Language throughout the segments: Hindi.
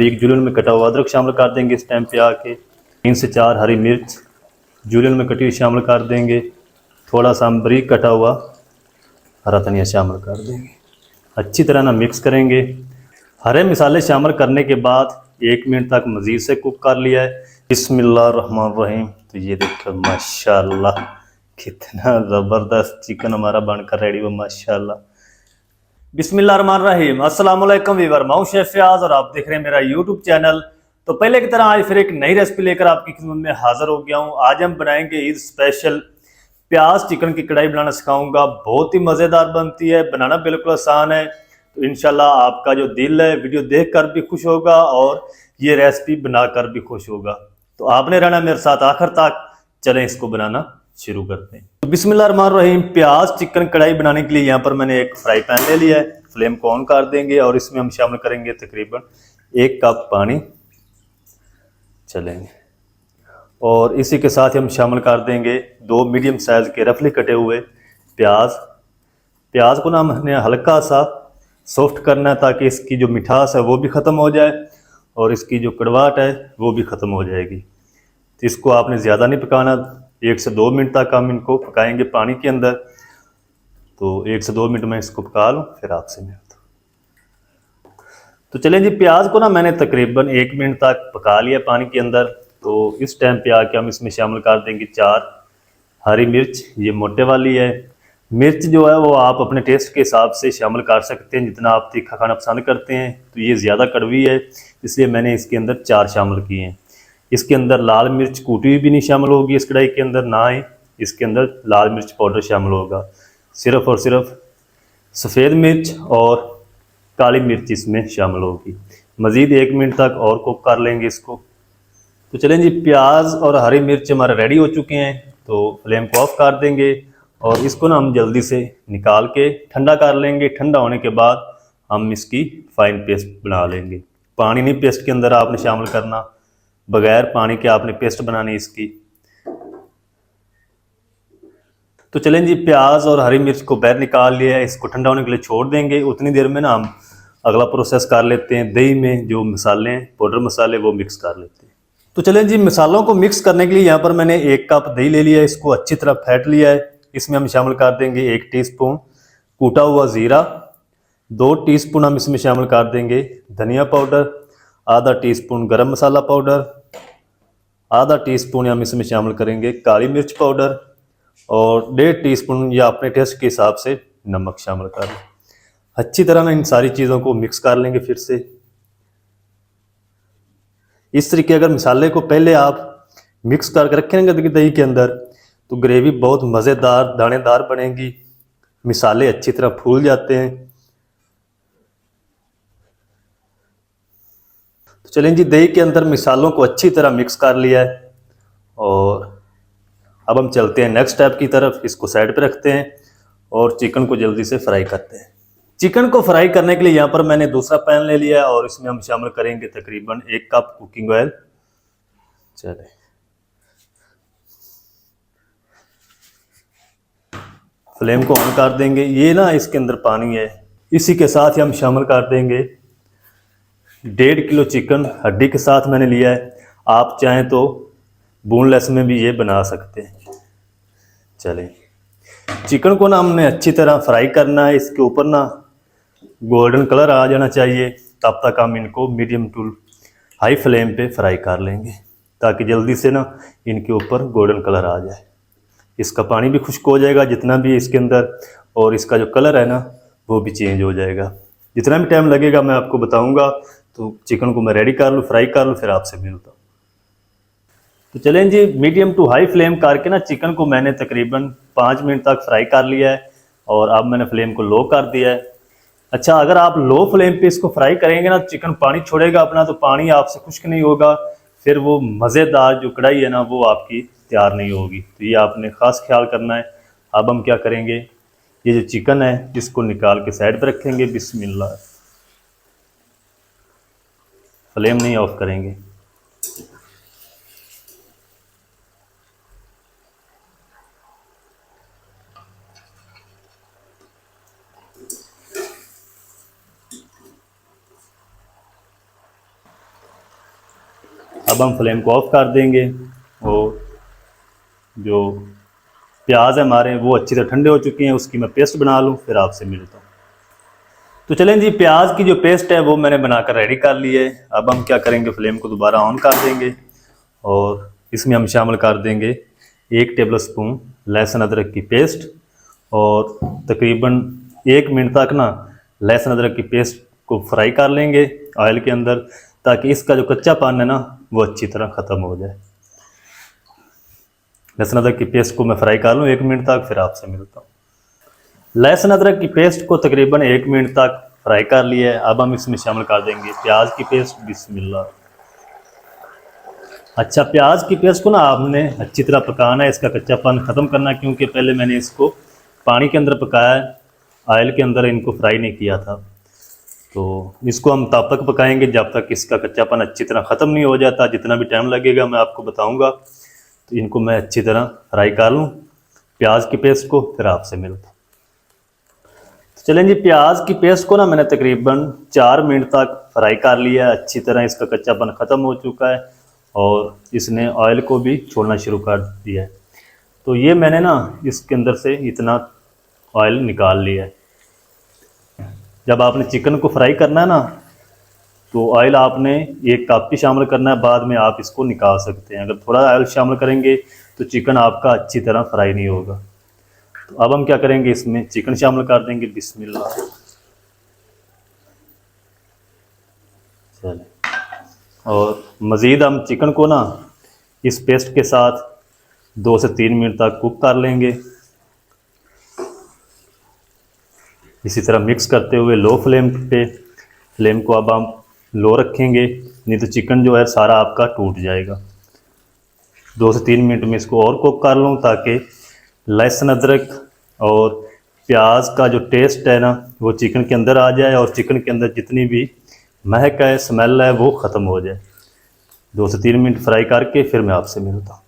एक जूलियन में कटा हुआ अदरक शामिल कर देंगे इस टाइम पे आके। 3 से 4 हरी मिर्च जूलियन में कटी हुई शामिल कर देंगे। थोड़ा सा हम बारीक कटा हुआ हरा धनिया शामिल कर देंगे। अच्छी तरह ना मिक्स करेंगे। हरे मसाले शामिल करने के बाद 1 मिनट तक मज़ीद से कुक कर लिया है। बिस्मिल्लाहिर्रहमानिर्रहीम। तो ये देखो माशाल्लाह कितना ज़बरदस्त चिकन हमारा बनकर रेडी हुआ माशाल्लाह। बिस्मिल्लाहिर्रहमानिर्रहीम। अस्सलाम वालेकुम वीवर, मैं हूं शेफ फयाज और आप देख रहे हैं मेरा यूट्यूब चैनल। तो पहले की तरह आज फिर एक नई रेसिपी लेकर आपकी खिदमत में हाजिर हो गया हूं। आज हम बनाएंगे ईद स्पेशल प्याज चिकन की कढ़ाई बनाना सिखाऊंगा। बहुत ही मज़ेदार बनती है, बनाना बिल्कुल आसान है। तो इंशाल्लाह आपका जो दिल है वीडियो देख कर भी खुश होगा और ये रेसिपी बनाकर भी खुश होगा। तो आपने रहना मेरे साथ आखिर तक। चलें इसको बनाना शुरू करते हैं। तो बिस्मिल्लाहिर्रहमानिर्रहीम। प्याज चिकन कढ़ाई बनाने के लिए यहाँ पर मैंने एक फ्राई पैन ले लिया है। फ्लेम को ऑन कर देंगे और इसमें हम शामिल करेंगे तकरीबन 1 कप पानी। चलेंगे और इसी के साथ हम शामिल कर देंगे 2 मीडियम साइज़ के रफली कटे हुए प्याज। प्याज को ना हमने हल्का सा सॉफ्ट करना है ताकि इसकी जो मिठास है वो भी ख़त्म हो जाए और इसकी जो कड़वाहट है वो भी ख़त्म हो जाएगी। तो इसको आपने ज़्यादा नहीं पकाना, 1 से 2 मिनट तक हम इनको पकाएंगे पानी के अंदर। तो 1 से 2 मिनट में इसको पका लूँ फिर आपसे मिलता हूँ। तो चलें जी, प्याज को ना मैंने तकरीबन 1 मिनट तक पका लिया पानी के अंदर। तो इस टाइम पे आके हम इसमें शामिल कर देंगे 4 हरी मिर्च। ये मोटे वाली है। मिर्च जो है वो आप अपने टेस्ट के हिसाब से शामिल कर सकते हैं, जितना आप तीखा खाना पसंद करते हैं। तो ये ज़्यादा कड़वी है इसलिए मैंने इसके अंदर 4 शामिल किए हैं। इसके अंदर लाल मिर्च कूटी हुई भी नहीं शामिल होगी इस कढ़ाई के अंदर, ना ही इसके अंदर लाल मिर्च पाउडर शामिल होगा। सिर्फ़ और सिर्फ सफ़ेद मिर्च और काली मिर्च इसमें शामिल होगी। मज़ीद 1 मिनट तक और कुक कर लेंगे इसको। तो चलें जी, प्याज और हरी मिर्च हमारे रेडी हो चुके हैं। तो फ्लेम को ऑफ कर देंगे और इसको ना हम जल्दी से निकाल के ठंडा कर लेंगे। ठंडा होने के बाद हम इसकी फाइन पेस्ट बना लेंगे। पानी नहीं पेस्ट के अंदर आपने शामिल करना, बगैर पानी के आपने पेस्ट बनानी इसकी। तो चलें जी, प्याज और हरी मिर्च को बाहर निकाल लिया है, इसको ठंडा होने के लिए छोड़ देंगे। उतनी देर में ना हम अगला प्रोसेस कर लेते हैं। दही में जो मसाले हैं पाउडर मसाले वो मिक्स कर लेते हैं। तो चलें जी, मसालों को मिक्स करने के लिए यहाँ पर मैंने 1 कप दही ले लिया है। इसको अच्छी तरह फेंट लिया है। इसमें हम शामिल कर देंगे 1 टीस्पून कूटा हुआ ज़ीरा। 2 टीस्पून हम इसमें शामिल कर देंगे धनिया पाउडर। आधा टीस्पून गरम मसाला पाउडर। आधा टीस्पून हम इसमें शामिल करेंगे काली मिर्च पाउडर और 1.5 टीस्पून या अपने टेस्ट के हिसाब से नमक शामिल कर लें। अच्छी तरह ना इन सारी चीज़ों को मिक्स कर लेंगे फिर से। इस तरीके अगर मसाले को पहले आप मिक्स करके रखेंगे दही के अंदर तो ग्रेवी बहुत मज़ेदार दानेदार बनेगी। मसाले अच्छी तरह फूल जाते हैं। तो चलें जी, दही के अंदर मसालों को अच्छी तरह मिक्स कर लिया है और अब हम चलते हैं नेक्स्ट स्टेप की तरफ। इसको साइड पे रखते हैं और चिकन को जल्दी से फ्राई करते हैं। चिकन को फ्राई करने के लिए यहाँ पर मैंने दूसरा पैन ले लिया है और इसमें हम शामिल करेंगे तकरीबन 1 कप कुकिंग ऑयल। चले फ्लेम को ऑन कर देंगे। ये ना इसके अंदर पानी है, इसी के साथ ही हम शामिल कर देंगे 1.5 किलो चिकन हड्डी के साथ मैंने लिया है। आप चाहें तो बोनलेस में भी ये बना सकते हैं। चलें, चिकन को ना हमने अच्छी तरह फ्राई करना है। इसके ऊपर ना गोल्डन कलर आ जाना चाहिए, तब तक हम इनको मीडियम टू हाई फ्लेम पे फ्राई कर लेंगे ताकि जल्दी से ना इनके ऊपर गोल्डन कलर आ जाए। इसका पानी भी खुश्क हो जाएगा जितना भी इसके अंदर, और इसका जो कलर है ना वो भी चेंज हो जाएगा। जितना भी टाइम लगेगा मैं आपको बताऊंगा। तो चिकन को मैं रेडी कर लूँ, फ्राई कर लूँ, फिर आपसे मिलता हूँ। तो चलें जी, मीडियम टू हाई फ्लेम करके ना चिकन को मैंने तकरीबन 5 मिनट तक फ्राई कर लिया है और अब मैंने फ्लेम को लो कर दिया है। अच्छा, अगर आप लो फ्लेम पे इसको फ्राई करेंगे ना चिकन पानी छोड़ेगा अपना, तो पानी आपसे खुश्क नहीं होगा, फिर वो मज़ेदार जो कढ़ाई है ना वो आपकी तैयार नहीं होगी। तो ये आपने ख़ास ख्याल करना है। अब हम क्या करेंगे, ये जो चिकन है इसको निकाल के साइड पर रखेंगे। बिस्मिल्लाह, फ्लेम नहीं ऑफ करेंगे। अब हम फ्लेम को ऑफ कर देंगे और जो प्याज है हमारे वो अच्छी तरह ठंडे हो चुके हैं, उसकी मैं पेस्ट बना लूँ फिर आपसे मिलता हूँ। तो चलें जी, प्याज की जो पेस्ट है वो मैंने बनाकर रेडी कर ली है। अब हम क्या करेंगे, फ्लेम को दोबारा ऑन कर देंगे और इसमें हम शामिल कर देंगे 1 टेबल स्पून लहसुन अदरक की पेस्ट और तकरीबन 1 मिनट तक ना लहसुन अदरक की पेस्ट को फ्राई कर लेंगे ऑयल के अंदर, ताकि इसका जो कच्चापन है ना वो अच्छी तरह ख़त्म हो जाए। लहसुन अदरक की पेस्ट को मैं फ्राई कर लूँ 1 मिनट तक, फिर आपसे मिलता हूँ। लहसुन अदरक की पेस्ट को तकरीबन 1 मिनट तक फ्राई कर लिया है। अब हम इसमें शामिल कर देंगे प्याज की पेस्ट। बिस्मिल्लाह। अच्छा, प्याज की पेस्ट को ना आपने अच्छी तरह पकाना है, इसका कच्चापन ख़त्म करना है, क्योंकि पहले मैंने इसको पानी के अंदर पकाया है, ऑयल के अंदर इनको फ्राई नहीं किया था। तो इसको हम तब तक पकाएंगे जब तक इसका कच्चापन अच्छी तरह ख़त्म नहीं हो जाता। जितना भी टाइम लगेगा मैं आपको बताऊंगा। तो इनको मैं अच्छी तरह फ्राई कर लूँ प्याज की पेस्ट को, फिर आपसे मिलता हूँ। तो चलें जी, प्याज की पेस्ट को ना मैंने तकरीबन 4 मिनट तक फ्राई कर लिया है। अच्छी तरह इसका कच्चापन ख़त्म हो चुका है और इसने ऑयल को भी छोड़ना शुरू कर दिया है। तो ये मैंने ना इसके अंदर से इतना ऑयल निकाल लिया है। जब आपने चिकन को फ्राई करना है ना तो ऑयल आपने 1 कप ही शामिल करना है, बाद में आप इसको निकाल सकते हैं। अगर थोड़ा ऑयल शामिल करेंगे तो चिकन आपका अच्छी तरह फ्राई नहीं होगा। तो अब हम क्या करेंगे, इसमें चिकन शामिल कर देंगे। बिस्मिल्लाह। चले, और मज़ीद हम चिकन को ना इस पेस्ट के साथ 2 से 3 मिनट तक कुक कर लेंगे। इसी तरह मिक्स करते हुए लो फ्लेम पे, फ्लेम को अब हम लो रखेंगे, नहीं तो चिकन जो है सारा आपका टूट जाएगा। 2 से 3 मिनट में इसको और कुक कर लूँ, ताकि लहसुन अदरक और प्याज का जो टेस्ट है ना वो चिकन के अंदर आ जाए और चिकन के अंदर जितनी भी महक है, स्मेल है, वो ख़त्म हो जाए। 2 से 3 मिनट फ्राई करके फिर मैं आपसे मिलता हूँ।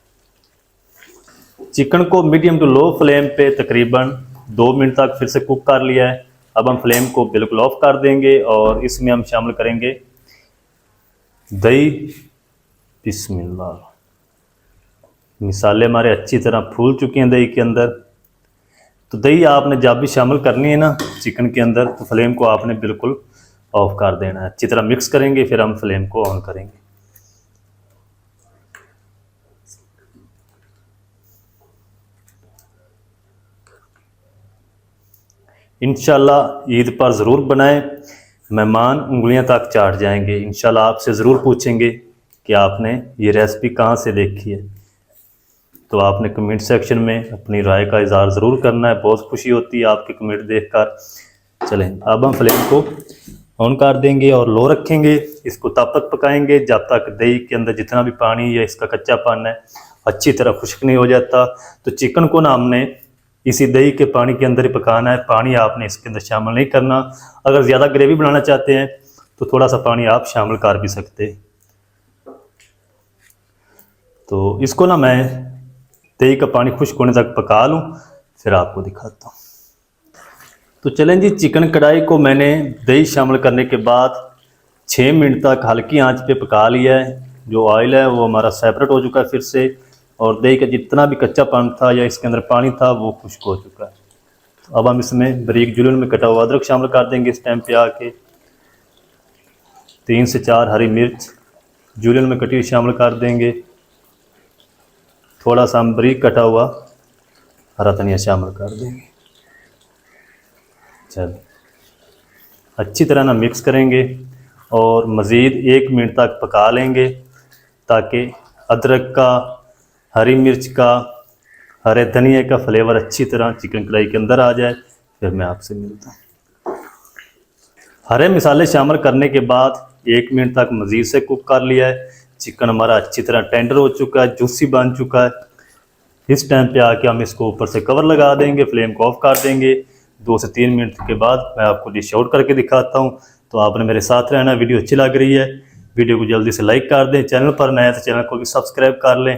चिकन को मीडियम टू लो फ्लेम पे तकरीबन 2 मिनट तक फिर से कुक कर लिया है। अब हम फ्लेम को बिल्कुल ऑफ कर देंगे और इसमें हम शामिल करेंगे दही। बिस्मिल्लाह। मिसाले हमारे अच्छी तरह फूल चुके हैं दही के अंदर। तो दही आपने जब भी शामिल करनी है ना चिकन के अंदर, तो फ्लेम को आपने बिल्कुल ऑफ कर देना है। अच्छी तरह मिक्स करेंगे, फिर हम फ्लेम को ऑन करेंगे। इंशाल्लाह ईद पर ज़रूर बनाएं, मेहमान उंगलियां तक चाट जाएंगे। इंशाल्लाह आपसे ज़रूर पूछेंगे कि आपने ये रेसिपी कहाँ से देखी है। तो आपने कमेंट सेक्शन में अपनी राय का इज़हार ज़रूर करना है, बहुत खुशी होती है आपके कमेंट देखकर। चलें, अब हम फ्लेम को ऑन कर देंगे और लो रखेंगे। इसको तब तक पकाएंगे जब तक दही के अंदर जितना भी पानी या इसका कच्चापन है अच्छी तरह खुश्क नहीं हो जाता। तो चिकन को ना हमने इसी दही के पानी के अंदर ही पकाना है, पानी आपने इसके अंदर शामिल नहीं करना। अगर ज़्यादा ग्रेवी बनाना चाहते हैं तो थोड़ा सा पानी आप शामिल कर भी सकते हैं। तो इसको ना मैं दही का पानी खुश्क होने तक पका लूँ, फिर आपको दिखाता हूँ। तो चलें जी, चिकन कढ़ाई को मैंने दही शामिल करने के बाद 6 मिनट तक हल्की आंच पे पका लिया है। जो ऑयल है वो हमारा सेपरेट हो चुका है फिर से, और दही का जितना भी कच्चापन था या इसके अंदर पानी था वो खुश्क हो चुका है। तो अब हम इसमें बारीक जुलियन में कटा हुआ अदरक शामिल कर देंगे। इस टाइम पे आके 3 से 4 हरी मिर्च जुलियन में कटी शामिल कर देंगे। थोड़ा सा हम बारीक कटा हुआ हरा धनिया शामिल कर देंगे। चल, अच्छी तरह ना मिक्स करेंगे और मज़ीद 1 मिनट तक पका लेंगे, ताकि अदरक का, हरी मिर्च का, हरे धनिया का फ्लेवर अच्छी तरह चिकन कढ़ाई के अंदर आ जाए। फिर मैं आपसे मिलता हूँ। हरे मसाले शामिल करने के बाद 1 मिनट तक मज़ीद से कुक कर लिया है। चिकन हमारा अच्छी तरह टेंडर हो चुका है, जूसी बन चुका है। इस टाइम पे आके हम इसको ऊपर से कवर लगा देंगे, फ्लेम को ऑफ कर देंगे। 2 से 3 मिनट के बाद मैं आपको डिश आउट करके दिखाता हूँ। तो आपने मेरे साथ रहना। वीडियो अच्छी लग रही है, वीडियो को जल्दी से लाइक कर दें। चैनल पर नए तो चैनल को भी सब्सक्राइब कर लें।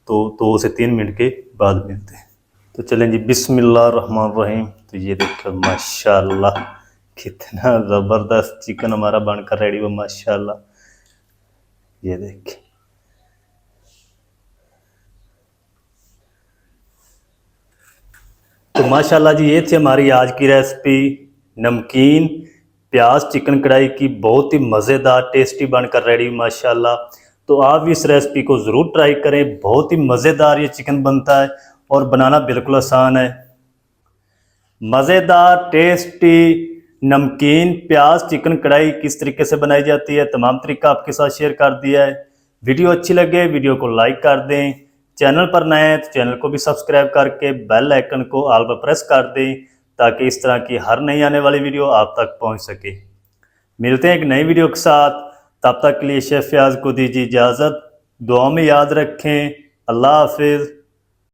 तो 2 से 3 मिनट के बाद मिलते हैं। तो चलें जी, बिस्मिल्लाहिर्रहमानिर्रहीम। तो ये देखो माशाल्लाह कितना ज़बरदस्त चिकन हमारा बनकर रेडी हुआ माशाल्लाह। ये देखिए माशाल्लाह जी, ये थी हमारी आज की रेसिपी नमकीन प्याज चिकन कढ़ाई की, बहुत ही मज़ेदार टेस्टी बनकर रेडी माशाल्लाह। तो आप भी इस रेसिपी को ज़रूर ट्राई करें, बहुत ही मज़ेदार ये चिकन बनता है और बनाना बिल्कुल आसान है। मज़ेदार टेस्टी नमकीन प्याज चिकन कढ़ाई किस तरीके से बनाई जाती है, तमाम तरीका आपके साथ शेयर कर दिया है। वीडियो अच्छी लगे वीडियो को लाइक कर दें, चैनल पर नए हैं तो चैनल को भी सब्सक्राइब करके बेल आइकन को ऑल पर प्रेस कर दें ताकि इस तरह की हर नई आने वाली वीडियो आप तक पहुंच सके। मिलते हैं एक नई वीडियो के साथ, तब तक के लिए शेफ फयाज को दीजिए इजाज़त। दुआ में याद रखें। अल्लाह हाफिज़।